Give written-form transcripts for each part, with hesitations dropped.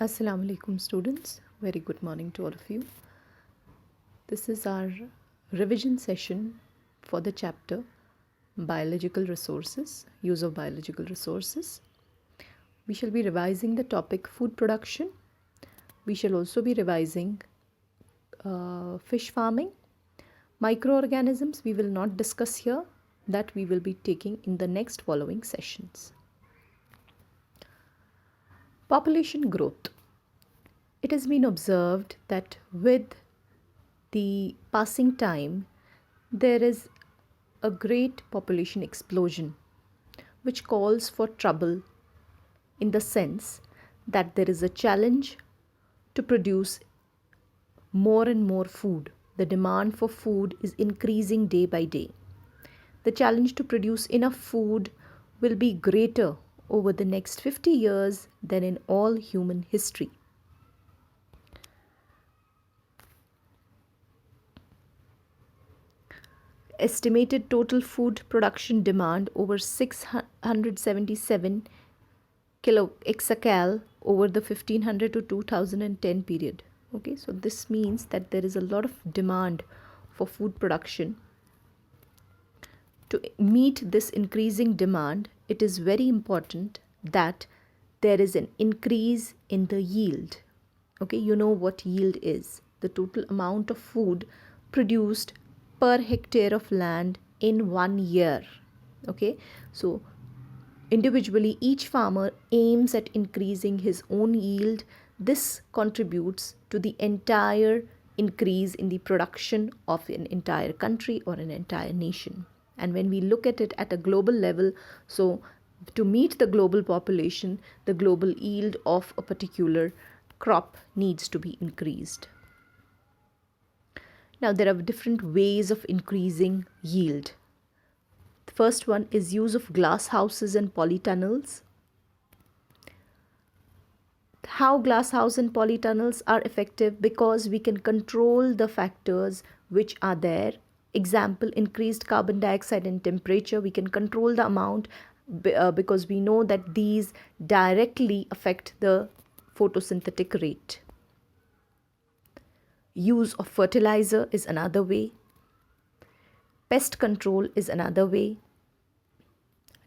Assalamu alaikum students. Very good morning to all of you. This is our revision session for the chapter Biological Resources, Use of Biological Resources. We shall be revising the topic food production. We shall also be revising fish farming. Microorganisms we will not discuss here, that we will be taking in the next following sessions. Population growth. It has been observed that with the passing time, there is a great population explosion, which calls for trouble in the sense that there is a challenge to produce more and more food. The demand for food is increasing day by day. The challenge to produce enough food will be greater over the next 50 years than in all human history. Estimated total food production demand over 677 kilo exacal over the 1500 to 2010 period. Okay, so this means that there is a lot of demand for food production. To meet this increasing demand, it is very important that there is an increase in the yield. Okay, you know what yield is: the total amount of food produced per hectare of land in 1 year. Okay, so individually each farmer aims at increasing his own yield. This contributes to the entire increase in the production of an entire country or an entire nation. And when we look at it at a global level, so to meet the global population, the global yield of a particular crop needs to be increased. Now, there are different ways of increasing yield. The first one is use of glass houses and polytunnels. How glass house and polytunnels are effective? Because we can control the factors which are there. Example, increased carbon dioxide and temperature. We can control the amount because we know that these directly affect the photosynthetic rate. Use of fertilizer is another way. Pest control is another way.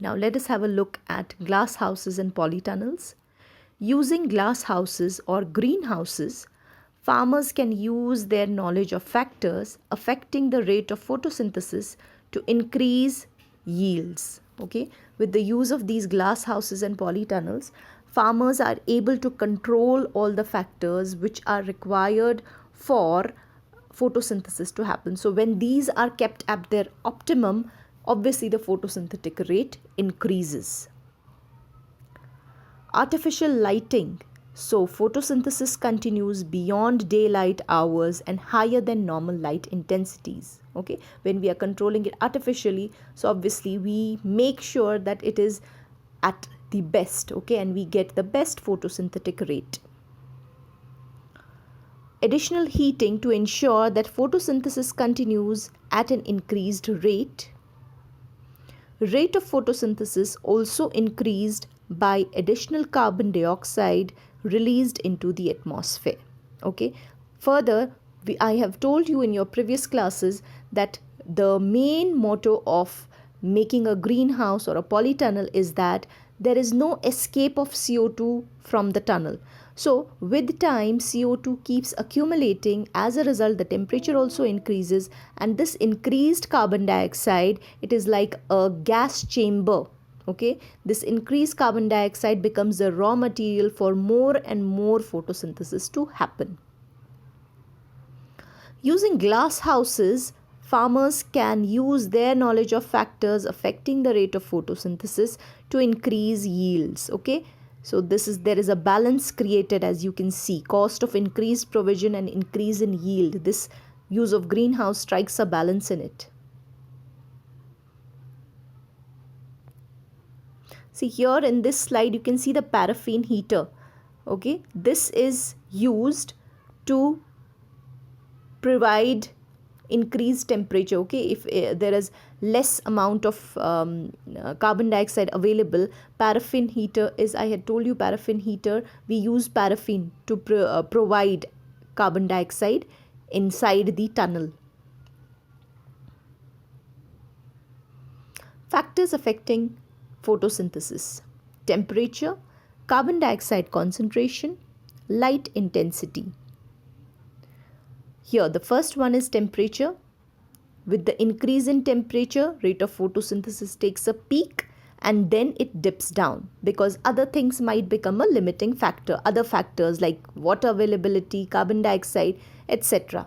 Now let us have a look at glass houses and polytunnels. Using glass houses or greenhouses, farmers can use their knowledge of factors affecting the rate of photosynthesis to increase yields. Okay, with the use of these glass houses and polytunnels, farmers are able to control all the factors which are required for photosynthesis to happen. So when these are kept at their optimum, obviously the photosynthetic rate increases. Artificial lighting. So photosynthesis continues beyond daylight hours and higher than normal light intensities. Okay, when we are controlling it artificially, so obviously we make sure that it is at the best, okay, and we get the best photosynthetic rate. Additional heating to ensure that photosynthesis continues at an increased rate. Rate of photosynthesis also increased by additional carbon dioxide released into the atmosphere. Okay. Further, I have told you in your previous classes that the main motto of making a greenhouse or a polytunnel is that there is no escape of CO2 from the tunnel. So with time, CO2 keeps accumulating. As a result, the temperature also increases, and this increased carbon dioxide, it is like a gas chamber. Okay, this increased carbon dioxide becomes the raw material for more and more photosynthesis to happen. Using glass houses, farmers can use their knowledge of factors affecting the rate of photosynthesis to increase yields. Okay, so there is a balance created, as you can see. Cost of increased provision and increase in yield. This use of greenhouse strikes a balance in it. See here in this slide, you can see the paraffin heater. Okay, this is used to provide increased temperature, okay, if there is less amount of carbon dioxide available, paraffin heater is, I had told you, paraffin heater, we use paraffin to provide carbon dioxide inside the tunnel. Factors affecting photosynthesis: temperature, carbon dioxide concentration, light intensity. Here the first one is temperature. With the increase in temperature, rate of photosynthesis takes a peak and then it dips down because other things might become a limiting factor, other factors like water availability, carbon dioxide, etc.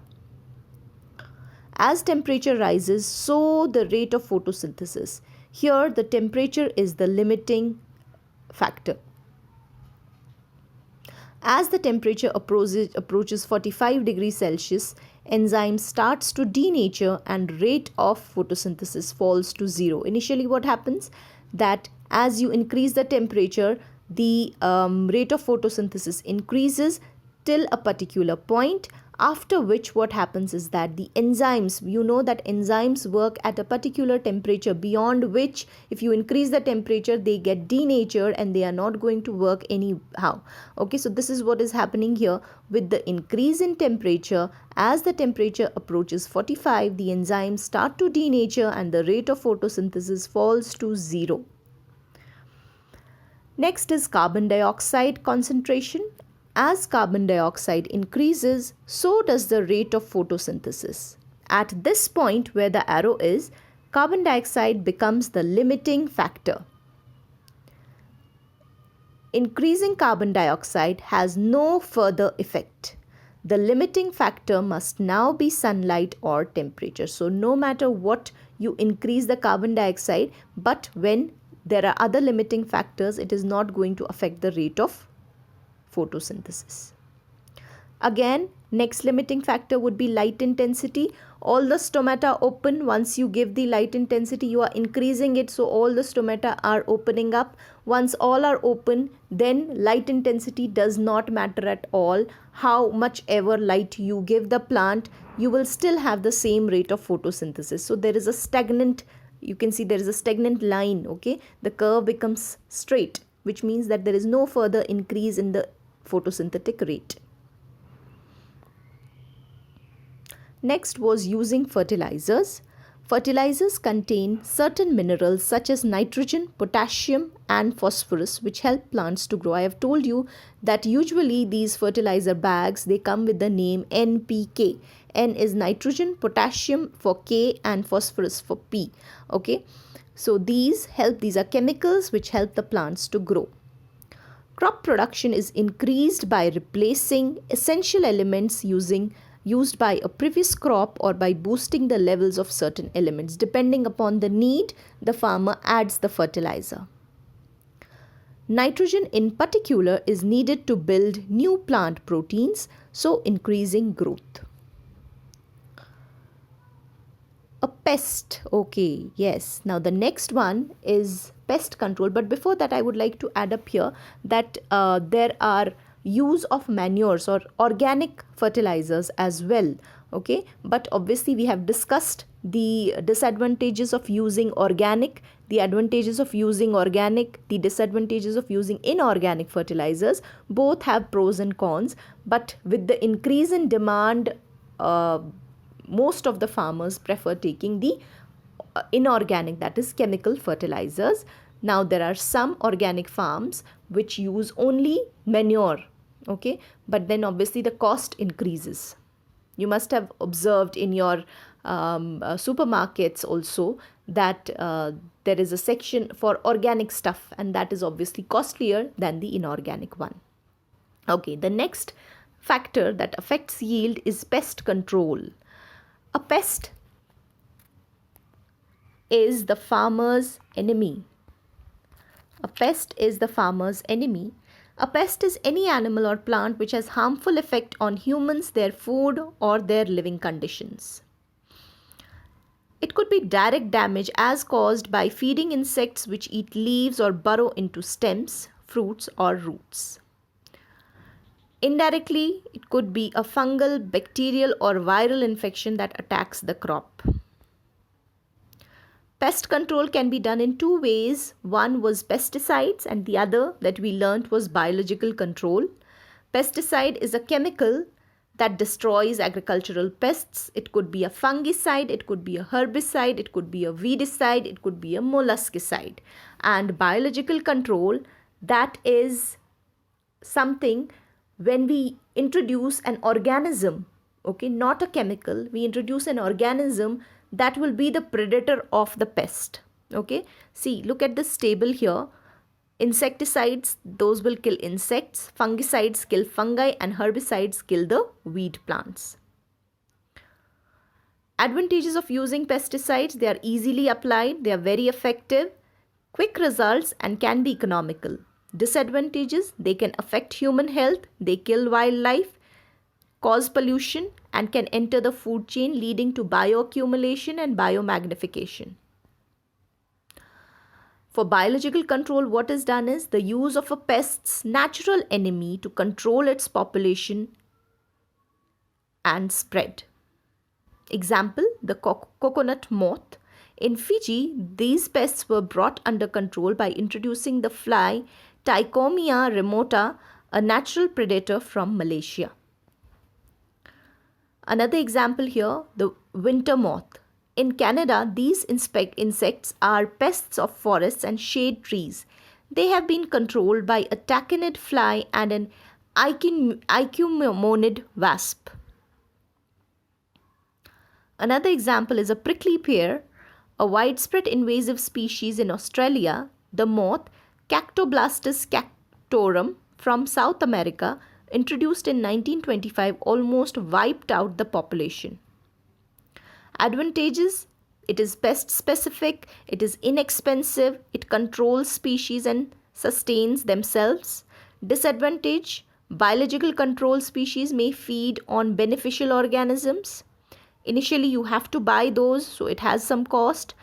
As temperature rises, so the rate of photosynthesis. Here the temperature is the limiting factor. As the temperature approaches 45 degrees Celsius, enzyme starts to denature and rate of photosynthesis falls to 0. Initially what happens, that as you increase the temperature, the rate of photosynthesis increases till a particular point, after which what happens is that the enzymes, you know that enzymes work at a particular temperature beyond which if you increase the temperature they get denatured and they are not going to work anyhow. Okay, so this is what is happening here with the increase in temperature. As the temperature approaches 45, the enzymes start to denature and the rate of photosynthesis falls to 0. Next is carbon dioxide concentration. As carbon dioxide increases, so does the rate of photosynthesis. At this point where the arrow is, carbon dioxide becomes the limiting factor. Increasing carbon dioxide has no further effect. The limiting factor must now be sunlight or temperature. So no matter what you increase the carbon dioxide, but when there are other limiting factors, it is not going to affect the rate of photosynthesis. Again, next limiting factor would be light intensity. All the stomata open. Once you give the light intensity, you are increasing it, so all the stomata are opening up. Once all are open, then light intensity does not matter at all. How much ever light you give the plant, you will still have the same rate of photosynthesis. So there is a stagnant, you can see there is a stagnant line, okay? The curve becomes straight, which means that there is no further increase in the photosynthetic rate. Next was using fertilizers. Fertilizers contain certain minerals such as nitrogen, potassium and phosphorus which help plants to grow. I have told you that usually these fertilizer bags, they come with the name NPK. N is nitrogen, potassium for K and phosphorus for P. Okay, so these are chemicals which help the plants to grow. Crop production is increased by replacing essential elements used by a previous crop or by boosting the levels of certain elements. Depending upon the need, the farmer adds the fertilizer. Nitrogen in particular is needed to build new plant proteins, so increasing growth. A pest. Okay, yes. Now the next one is pest control. But before that, I would like to add up here that there are use of manures or organic fertilizers as well. Okay, but obviously we have discussed the disadvantages of using organic, the advantages of using organic, the disadvantages of using inorganic fertilizers. Both have pros and cons, but with the increase in demand, most of the farmers prefer taking the inorganic, that is chemical fertilizers. Now there are some organic farms which use only manure, okay, but then obviously the cost increases. You must have observed in your supermarkets also that there is a section for organic stuff, and that is obviously costlier than the inorganic one. Okay, the next factor that affects yield is pest control. A pest is the farmer's enemy. A pest is the farmer's enemy. A pest is any animal or plant which has harmful effect on humans, their food or their living conditions. It could be direct damage as caused by feeding insects which eat leaves or burrow into stems, fruits or roots. Indirectly, it could be a fungal, bacterial, or viral infection that attacks the crop. Pest control can be done in two ways. One was pesticides, and the other that we learnt was biological control. Pesticide is a chemical that destroys agricultural pests. It could be a fungicide, it could be a herbicide, it could be a weedicide, it could be a molluscicide. And biological control, that is something when we introduce an organism, okay, not a chemical, we introduce an organism that will be the predator of the pest. Okay, see, look at this table here. Insecticides, those will kill insects, fungicides kill fungi, and herbicides kill the weed plants. Advantages of using pesticides: they are easily applied, they are very effective, quick results, and can be economical. Disadvantages: they can affect human health, they kill wildlife, cause pollution, and can enter the food chain, leading to bioaccumulation and biomagnification. For biological control, what is done is the use of a pest's natural enemy to control its population and spread. Example, the coconut moth. In Fiji, these pests were brought under control by introducing the fly Trichomia remota, a natural predator from Malaysia. Another example here, the winter moth. In Canada, these insects are pests of forests and shade trees. They have been controlled by a taconid fly and an Icummonid wasp. Another example is a prickly pear, a widespread invasive species in Australia. The moth Cactoblastus cactorum from South America, introduced in 1925, almost wiped out the population. Advantages: it is pest specific, it is inexpensive, it controls species and sustains themselves. Disadvantage: biological control species may feed on beneficial organisms. Initially you have to buy those, so it has some cost.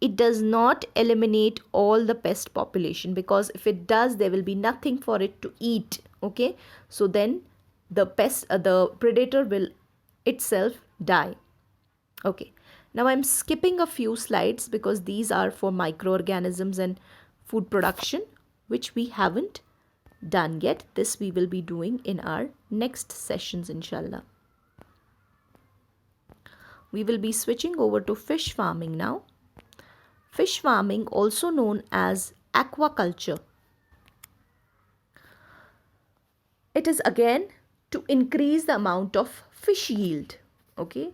It does not eliminate all the pest population, because if it does, there will be nothing for it to eat. Okay, so then the predator will itself die. Okay, now I'm skipping a few slides because these are for microorganisms and food production, which we haven't done yet. This we will be doing in our next sessions, inshallah. We will be switching over to fish farming now. Fish farming, also known as aquaculture. It is again to increase the amount of fish yield. Okay,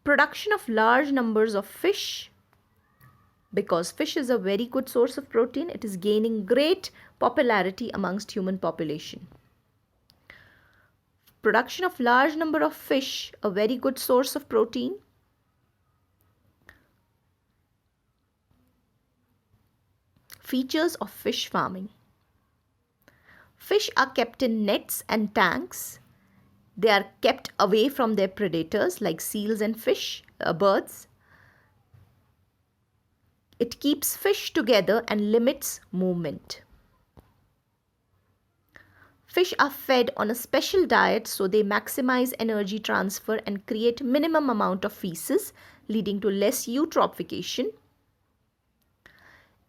production of large numbers of fish, because fish is a very good source of protein. It is gaining great popularity amongst human population. Production of large number of fish, a very good source of protein. Features of fish farming. Fish are kept in nets and tanks. They are kept away from their predators like seals and birds. It keeps fish together and limits movement. Fish are fed on a special diet, so they maximize energy transfer and create minimum amount of feces, leading to less eutrophication.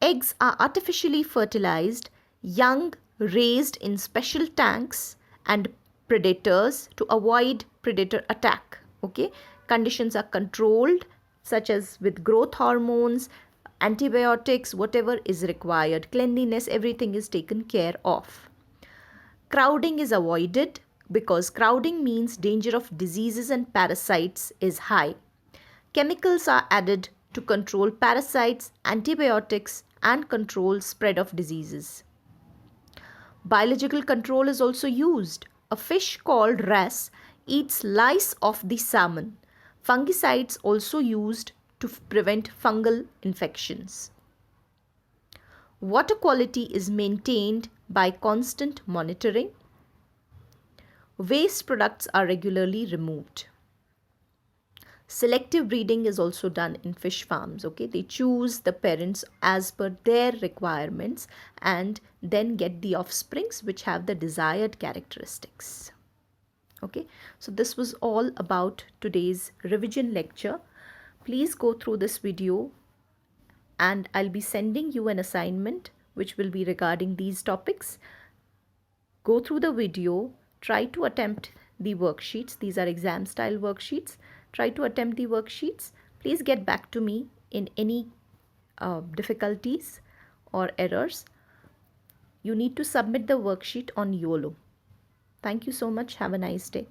Eggs are artificially fertilized, young raised in special tanks, and predators to avoid predator attack. Okay, conditions are controlled, such as with growth hormones, antibiotics, whatever is required. Cleanliness, everything is taken care of. Crowding is avoided, because crowding means danger of diseases and parasites is high. Chemicals are added to control parasites, antibiotics, and control spread of diseases. Biological control is also used. A fish called wrasse eats lice of the salmon. Fungicides also used to prevent fungal infections. Water quality is maintained by constant monitoring. Waste products are regularly removed. Selective breeding is also done in fish farms. Okay, they choose the parents as per their requirements and then get the offsprings which have the desired characteristics. Okay, so this was all about today's revision lecture. Please go through this video and I'll be sending you an assignment which will be regarding these topics. Go through the video, try to attempt the worksheets. These are exam style worksheets. Try to attempt the worksheets. Please get back to me in any difficulties or errors. You need to submit the worksheet on YOLO. Thank you so much. Have a nice day.